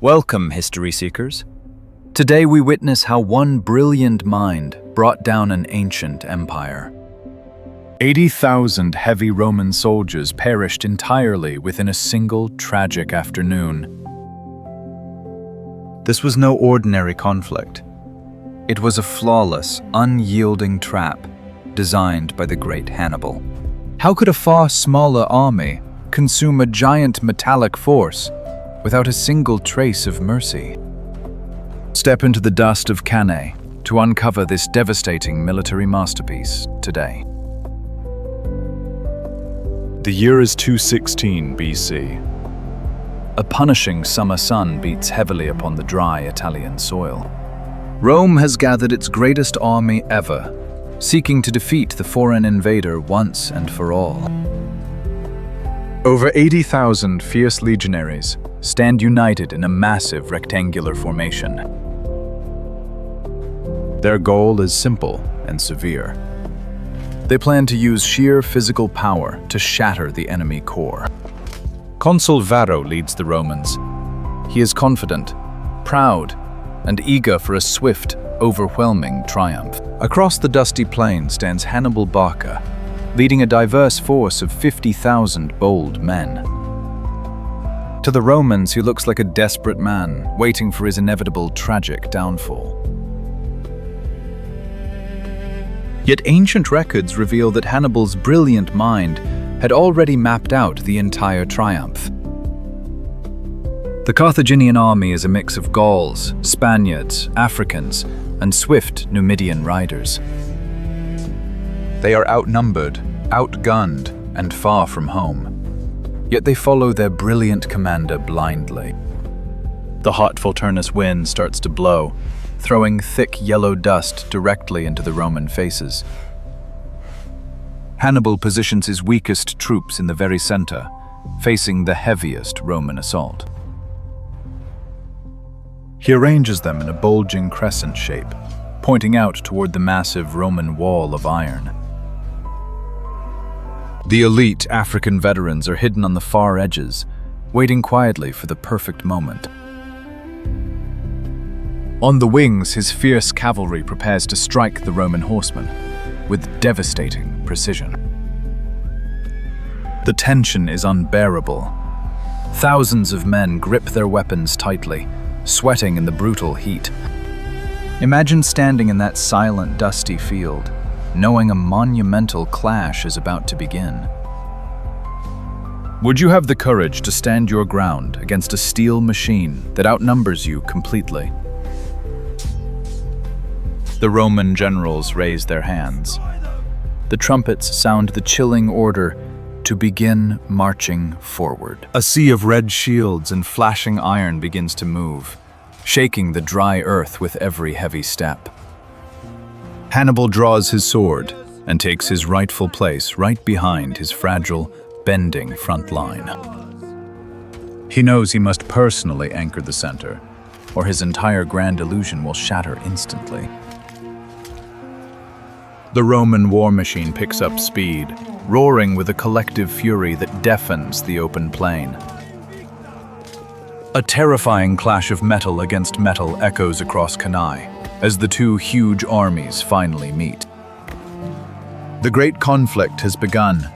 Welcome, history seekers. Today we witness how one brilliant mind brought down an ancient empire. 80,000 heavy Roman soldiers perished entirely within a single tragic afternoon. This was no ordinary conflict. It was a flawless, unyielding trap designed by the great Hannibal. How could a far smaller army consume a giant metallic force without a single trace of mercy? Step into the dust of Cannae to uncover this devastating military masterpiece today. The year is 216 BC. A punishing summer sun beats heavily upon the dry Italian soil. Rome has gathered its greatest army ever, seeking to defeat the foreign invader once and for all. Over 80,000 fierce legionaries stand united in a massive rectangular formation. Their goal is simple and severe. They plan to use sheer physical power to shatter the enemy core. Consul Varro leads the Romans. He is confident, proud, and eager for a swift, overwhelming triumph. Across the dusty plain stands Hannibal Barca, leading a diverse force of 50,000 bold men. To the Romans, he looks like a desperate man, waiting for his inevitable tragic downfall. Yet ancient records reveal that Hannibal's brilliant mind had already mapped out the entire triumph. The Carthaginian army is a mix of Gauls, Spaniards, Africans, and swift Numidian riders. They are outnumbered, outgunned, and far from home. Yet they follow their brilliant commander blindly. The hot Volturnus wind starts to blow, throwing thick yellow dust directly into the Roman faces. Hannibal positions his weakest troops in the very center, facing the heaviest Roman assault. He arranges them in a bulging crescent shape, pointing out toward the massive Roman wall of iron. The elite African veterans are hidden on the far edges, waiting quietly for the perfect moment. On the wings, his fierce cavalry prepares to strike the Roman horsemen with devastating precision. The tension is unbearable. Thousands of men grip their weapons tightly, sweating in the brutal heat. Imagine standing in that silent, dusty field, knowing a monumental clash is about to begin. Would you have the courage to stand your ground against a steel machine that outnumbers you completely? The Roman generals raise their hands. The trumpets sound the chilling order to begin marching forward. A sea of red shields and flashing iron begins to move, shaking the dry earth with every heavy step. Hannibal draws his sword and takes his rightful place right behind his fragile, bending front line. He knows he must personally anchor the center, or his entire grand illusion will shatter instantly. The Roman war machine picks up speed, roaring with a collective fury that deafens the open plain. A terrifying clash of metal against metal echoes across Cannae as the two huge armies finally meet. The great conflict has begun.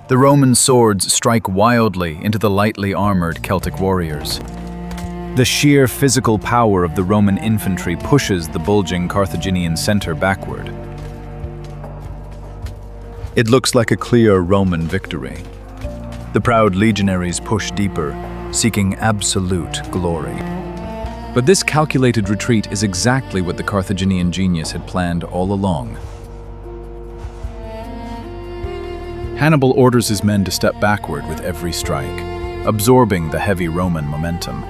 The Roman swords strike wildly into the lightly armored Celtic warriors. The sheer physical power of the Roman infantry pushes the bulging Carthaginian center backward. It looks like a clear Roman victory. The proud legionaries push deeper, seeking absolute glory. But this calculated retreat is exactly what the Carthaginian genius had planned all along. Hannibal orders his men to step backward with every strike, absorbing the heavy Roman momentum.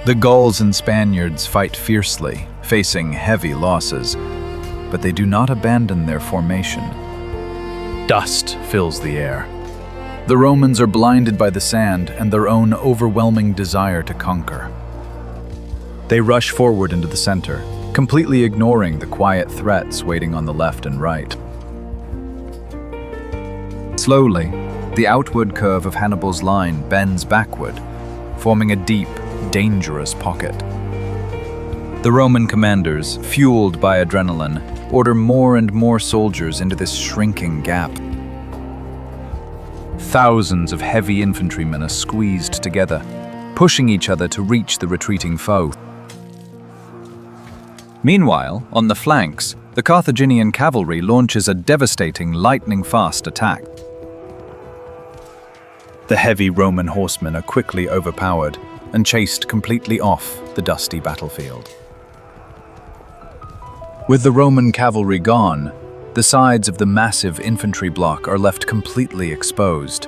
The Gauls and Spaniards fight fiercely, facing heavy losses, but they do not abandon their formation. Dust fills the air. The Romans are blinded by the sand and their own overwhelming desire to conquer. They rush forward into the center, completely ignoring the quiet threats waiting on the left and right. Slowly, the outward curve of Hannibal's line bends backward, forming a deep, dangerous pocket. The Roman commanders, fueled by adrenaline, order more and more soldiers into this shrinking gap. Thousands of heavy infantrymen are squeezed together, pushing each other to reach the retreating foe. Meanwhile, on the flanks, the Carthaginian cavalry launches a devastating lightning-fast attack. The heavy Roman horsemen are quickly overpowered and chased completely off the dusty battlefield. With the Roman cavalry gone, the sides of the massive infantry block are left completely exposed.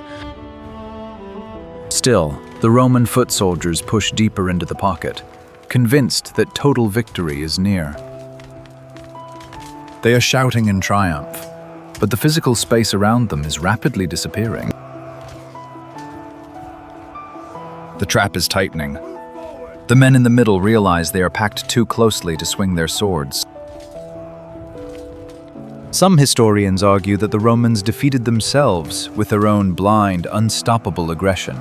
Still, the Roman foot soldiers push deeper into the pocket, convinced that total victory is near. They are shouting in triumph, but the physical space around them is rapidly disappearing. The trap is tightening. The men in the middle realize they are packed too closely to swing their swords. Some historians argue that the Romans defeated themselves with their own blind, unstoppable aggression.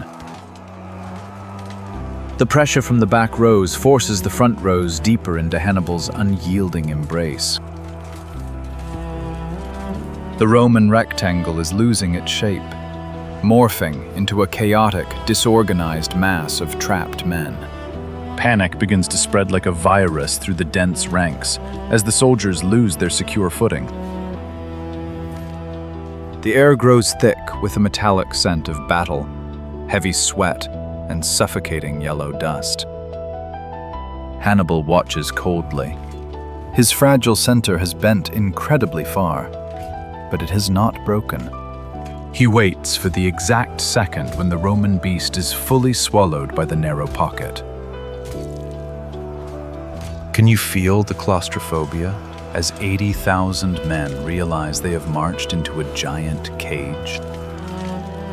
The pressure from the back rows forces the front rows deeper into Hannibal's unyielding embrace. The Roman rectangle is losing its shape, morphing into a chaotic, disorganized mass of trapped men. Panic begins to spread like a virus through the dense ranks as the soldiers lose their secure footing. The air grows thick with a metallic scent of battle, heavy sweat, and suffocating yellow dust. Hannibal watches coldly. His fragile center has bent incredibly far, but it has not broken. He waits for the exact second when the Roman beast is fully swallowed by the narrow pocket. Can you feel the claustrophobia as 80,000 men realize they have marched into a giant cage?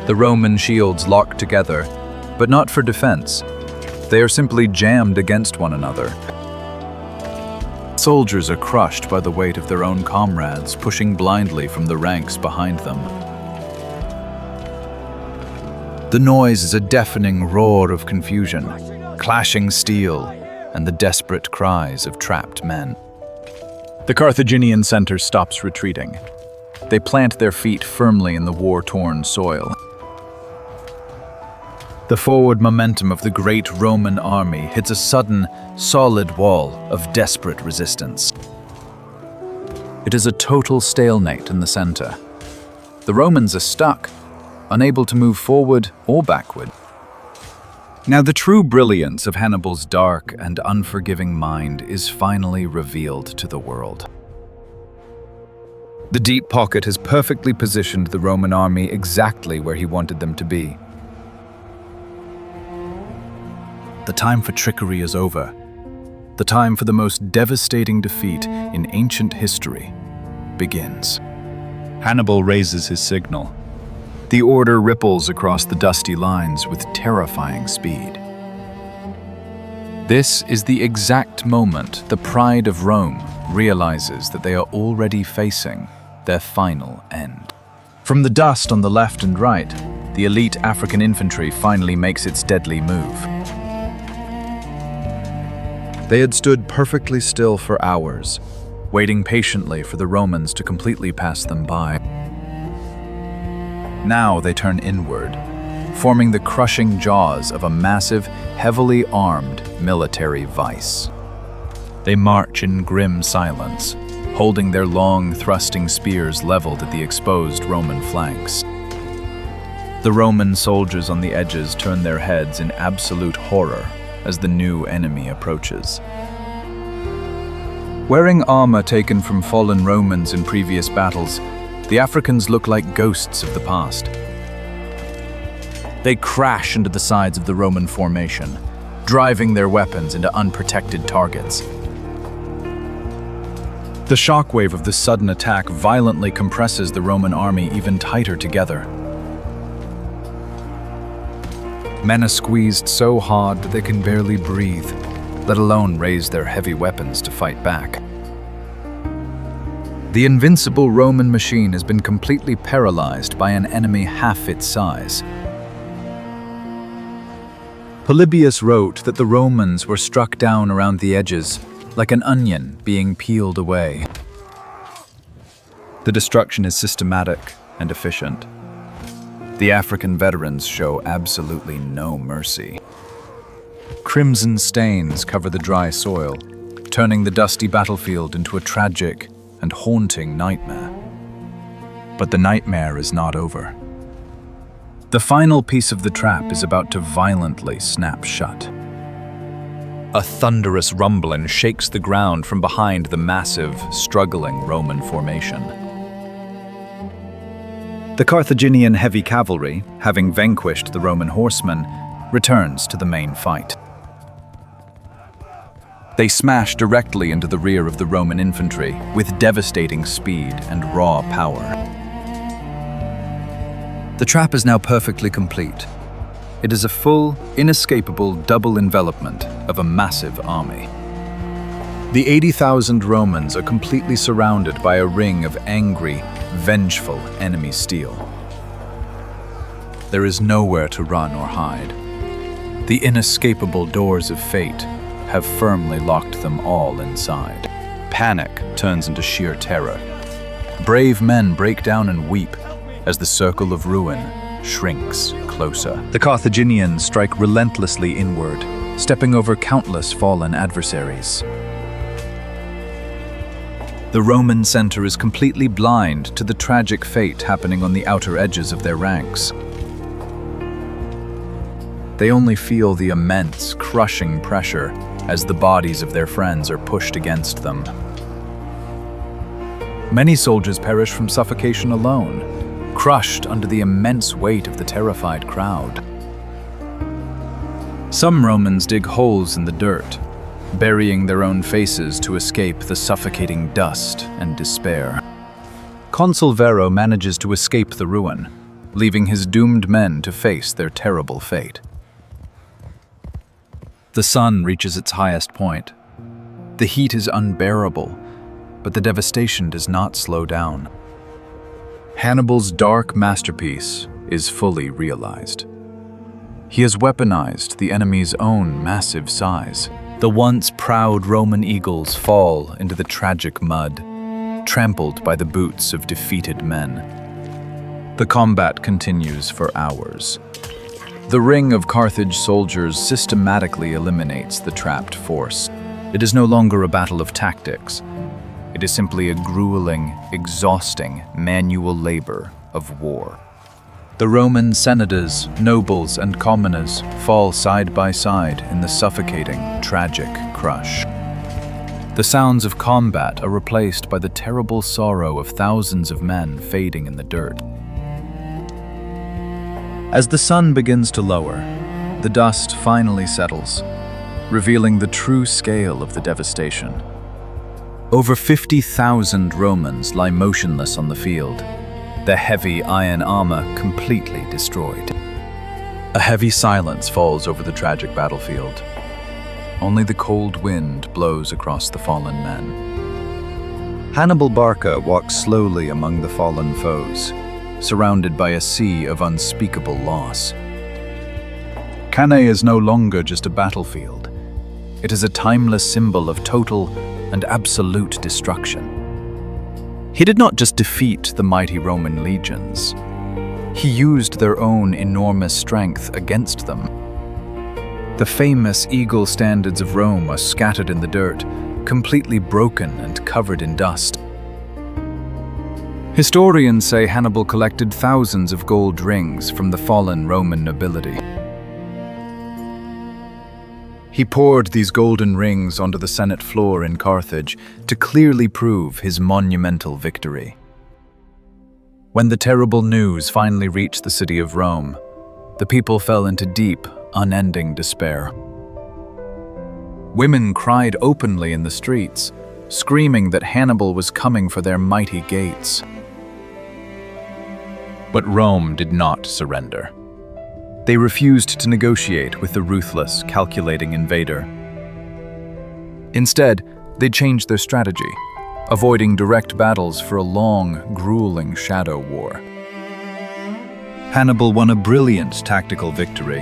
The Roman shields lock together, but not for defense. They are simply jammed against one another. Soldiers are crushed by the weight of their own comrades, pushing blindly from the ranks behind them. The noise is a deafening roar of confusion, clashing steel, and the desperate cries of trapped men. The Carthaginian center stops retreating. They plant their feet firmly in the war-torn soil. The forward momentum of the great Roman army hits a sudden, solid wall of desperate resistance. It is a total stalemate in the center. The Romans are stuck, unable to move forward or backward. Now, the true brilliance of Hannibal's dark and unforgiving mind is finally revealed to the world. The deep pocket has perfectly positioned the Roman army exactly where he wanted them to be. The time for trickery is over. The time for the most devastating defeat in ancient history begins. Hannibal raises his signal. The order ripples across the dusty lines with terrifying speed. This is the exact moment the pride of Rome realizes that they are already facing their final end. From the dust on the left and right, the elite African infantry finally makes its deadly move. They had stood perfectly still for hours, waiting patiently for the Romans to completely pass them by. Now they turn inward, forming the crushing jaws of a massive, heavily armed military vice. They march in grim silence, holding their long, thrusting spears leveled at the exposed Roman flanks. The Roman soldiers on the edges turn their heads in absolute horror as the new enemy approaches. Wearing armor taken from fallen Romans in previous battles, the Africans look like ghosts of the past. They crash into the sides of the Roman formation, driving their weapons into unprotected targets. The shockwave of this sudden attack violently compresses the Roman army even tighter together. Men are squeezed so hard that they can barely breathe, let alone raise their heavy weapons to fight back. The invincible Roman machine has been completely paralyzed by an enemy half its size. Polybius wrote that the Romans were struck down around the edges, like an onion being peeled away. The destruction is systematic and efficient. The African veterans show absolutely no mercy. Crimson stains cover the dry soil, turning the dusty battlefield into a tragic and haunting nightmare. But the nightmare is not over. The final piece of the trap is about to violently snap shut. A thunderous rumbling shakes the ground from behind the massive, struggling Roman formation. The Carthaginian heavy cavalry, having vanquished the Roman horsemen, returns to the main fight. They smash directly into the rear of the Roman infantry with devastating speed and raw power. The trap is now perfectly complete. It is a full, inescapable double envelopment of a massive army. The 80,000 Romans are completely surrounded by a ring of angry, vengeful enemy steel. There is nowhere to run or hide. The inescapable doors of fate have firmly locked them all inside. Panic turns into sheer terror. Brave men break down and weep as the circle of ruin shrinks closer. The Carthaginians strike relentlessly inward, stepping over countless fallen adversaries. The Roman center is completely blind to the tragic fate happening on the outer edges of their ranks. They only feel the immense, crushing pressure as the bodies of their friends are pushed against them. Many soldiers perish from suffocation alone, crushed under the immense weight of the terrified crowd. Some Romans dig holes in the dirt, burying their own faces to escape the suffocating dust and despair. Consul Vero manages to escape the ruin, leaving his doomed men to face their terrible fate. The sun reaches its highest point. The heat is unbearable, but the devastation does not slow down. Hannibal's dark masterpiece is fully realized. He has weaponized the enemy's own massive size. The once proud Roman eagles fall into the tragic mud, trampled by the boots of defeated men. The combat continues for hours. The ring of Carthage soldiers systematically eliminates the trapped force. It is no longer a battle of tactics. It is simply a grueling, exhausting manual labor of war. The Roman senators, nobles, and commoners fall side by side in the suffocating, tragic crush. The sounds of combat are replaced by the terrible sorrow of thousands of men fading in the dirt. As the sun begins to lower, the dust finally settles, revealing the true scale of the devastation. Over 50,000 Romans lie motionless on the field, their heavy iron armor completely destroyed. A heavy silence falls over the tragic battlefield. Only the cold wind blows across the fallen men. Hannibal Barca walks slowly among the fallen foes, surrounded by a sea of unspeakable loss. Cannae is no longer just a battlefield. It is a timeless symbol of total and absolute destruction. He did not just defeat the mighty Roman legions. He used their own enormous strength against them. The famous eagle standards of Rome are scattered in the dirt, completely broken and covered in dust. Historians say Hannibal collected thousands of gold rings from the fallen Roman nobility. He poured these golden rings onto the Senate floor in Carthage to clearly prove his monumental victory. When the terrible news finally reached the city of Rome, the people fell into deep, unending despair. Women cried openly in the streets, screaming that Hannibal was coming for their mighty gates. But Rome did not surrender. They refused to negotiate with the ruthless, calculating invader. Instead, they changed their strategy, avoiding direct battles for a long, grueling shadow war. Hannibal won a brilliant tactical victory,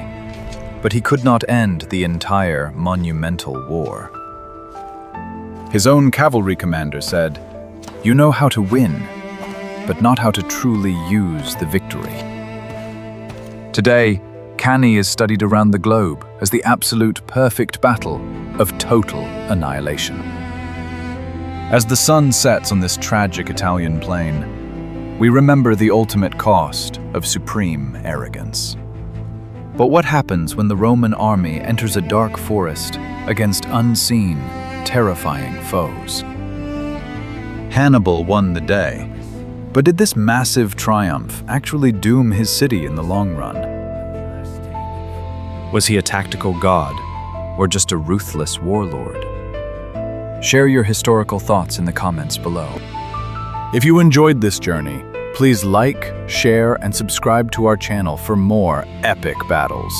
but he could not end the entire monumental war. His own cavalry commander said, "You know how to win, but not how to truly use the victory." Today, Cannae is studied around the globe as the absolute perfect battle of total annihilation. As the sun sets on this tragic Italian plain, we remember the ultimate cost of supreme arrogance. But what happens when the Roman army enters a dark forest against unseen, terrifying foes? Hannibal won the day, but did this massive triumph actually doom his city in the long run? Was he a tactical god, or just a ruthless warlord? Share your historical thoughts in the comments below. If you enjoyed this journey, please like, share, and subscribe to our channel for more epic battles.